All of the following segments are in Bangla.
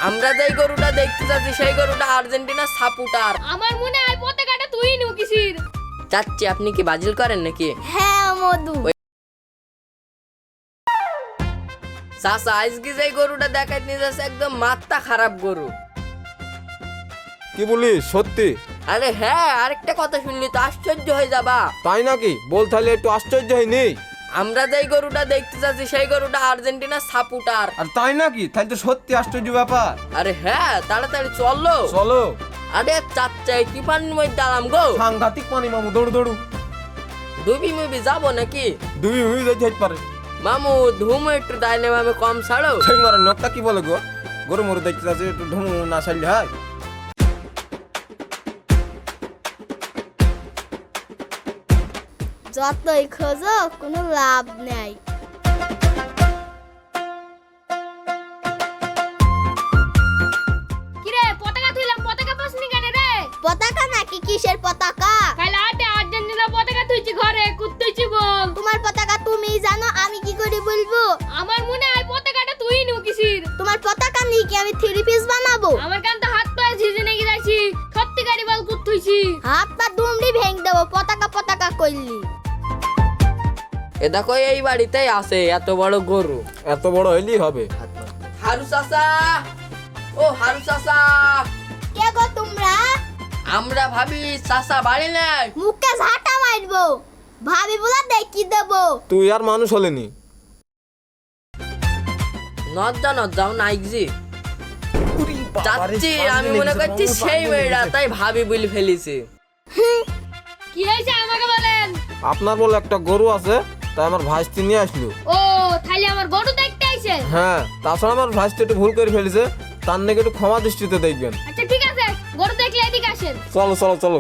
আমরা যেই গরুটা দেখতে যাচ্ছি সেই গরুটা আর্জেন্টিনা সাপোর্টার। আমার মনে হয় পতাকাটা তুই নিউ কিসির। চাচ্ছি আপনি কি বাজিল করেন নাকি? হ্যাঁ মধু। চাচা আজকে যেই গরুটা দেখাই নিয়ে যাচ্ছে একদম মাথা খারাপ গরু। কি বলিস সত্যি? আরে হ্যাঁ, আরেকটা কথা শুনলি তো আশ্চর্য হয়ে যাবা। তাই নাকি? বল তাহলে একটু আশ্চর্য হয়নি। আমরা যেই গরুটা দেখতে যাচ্ছি সেই গরুটা আর্জেন্টিনা সাপোর্টার। আর তাই নাকি? তাহলে তো সত্যি আশ্চর্য ব্যাপার। আরে হ্যাঁ, তাড়াতাড়ি চলো। চলো। আরে চাচ্চা কি পানির মধ্যে দাঁড়াম গো। সাংঘাতিক পানি মামু, দৌড়ু দৌড়ু। ডুবি মুবি যাবো নাকি? দুই হয়ে যাইতে হইতে পারে। মামু ধুম একটু তাইলে মামে কম ছাড়ো। সেই মারে নকটা কি বলে গো? গরু মরু দেখতে যাচ্ছে একটু ঢুমু না ছাড়লে হয়। যতই খোঁজো কোনো লাভ নাই। কিরে পতাকা তুইলাম, পতাকা পাসনি কেন রে? পতাকা নাকি কিসের পতাকা? কাল আটে আর্জেন্টিনা পতাকা তুইছি ঘরে কুত্তুইছি বল। তোমার পতাকা তুমিই জানো, আমি কি করে বলবো? আমার মনে হয় পতাকাটা তুই নিউ কিসির। তোমার পতাকা নিয়ে কি আমি থ্রি পিস বানাবো? আমার কান তো হাত পা ঝিঝে নেগে যাচ্ছি, সত্যিকারই বল কুত্তুইছি। হাত পা দুমড়ি ভেঙ দেবো পতাকা পতাকা কইলি। এ দেখো এই বাড়িতেই আছে এত বড় গরু। এত বড় হইলেই হবে। হারু চাচা, ও হারু চাচা, কে গো তোমরা? আমরা ভাবি চাচা বাড়ি নাই। মুখে ঝাঁটা মারবো, ভাবি বলা দেখি দেবো। তুই আর মানুষ হলেনি। নজ্জা নজ্জাও নাইকজি চাচ্ছি আমি মনে করছি সেই মেয়েটা, তাই ভাবি বলে ফেলিছি। কি হয়েছে আমাকে বলেন। আপনার বলে একটা গরু আছে, তাই আমার ভাইস্তি নিয়ে আসলো। ও তাহলে আমার গরু দেখতে আইছে? হ্যাঁ, তাছাড়া আমার ভাইস্তি একটু ভুল করে ফেলেছে, তার নাকি একটু ক্ষমা দৃষ্টিতে দেখবেন। আচ্ছা ঠিক আছে, গরু দেখলে এদিকে আসেন। চলো চলো চলো,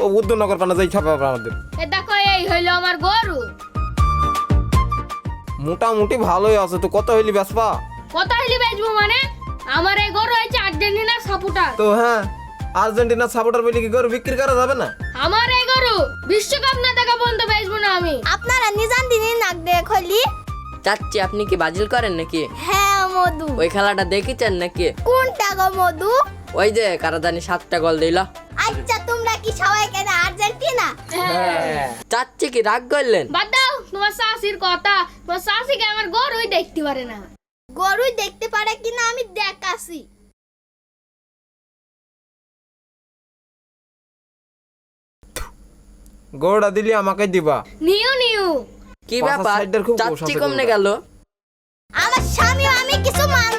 ও উদ্যোগনগর পানা যাই খাবে আমাদের। এ দেখো এই হইলো আমার গরু। মোটামুটি ভালোই আছে তো, কত হইলি বেসপা? কত হইলি বেচবো মানে? আমার এই গরু হচ্ছে আর্জেন্টিনার সাপোর্টার। তো হ্যাঁ, আর্জেন্টিনার সাপোর্টার বলে কি গরু বিক্রি করা যাবে না? আমার এই গরু বিশ্বকাপ না দেখা পর্যন্ত বেচবো না আমি। আপনারা নিজান দিনই নাক দিয়ে খলি। চাচ্ছি আপনি কি বাজিল করেন নাকি? হ্যাঁ মধু। ওই খেলাটা দেখেছেন নাকি? কোনটা গো মধু? ওই যে কারাদানি 7টা গোল দিল। আচ্ছা তোমরা কি সবাই কেন আর্জেন্টিনা? চাচ্ছি কি রাগ করলেন? বাদ দাও তোমার শাশির কথা। তোমার শাশিকে আমার গরুই দেখতে পারে না। গরুই দেখতে পারে কিনা আমি দেখাছি। গরুটা দিলি আমাকে দিবা। New new. কি পাশার ব্যাপার? সাইডটার খুব চাচ্ছি সাথে কমনে গরুটা। গেল? আমার স্বামী আমি কিছু মান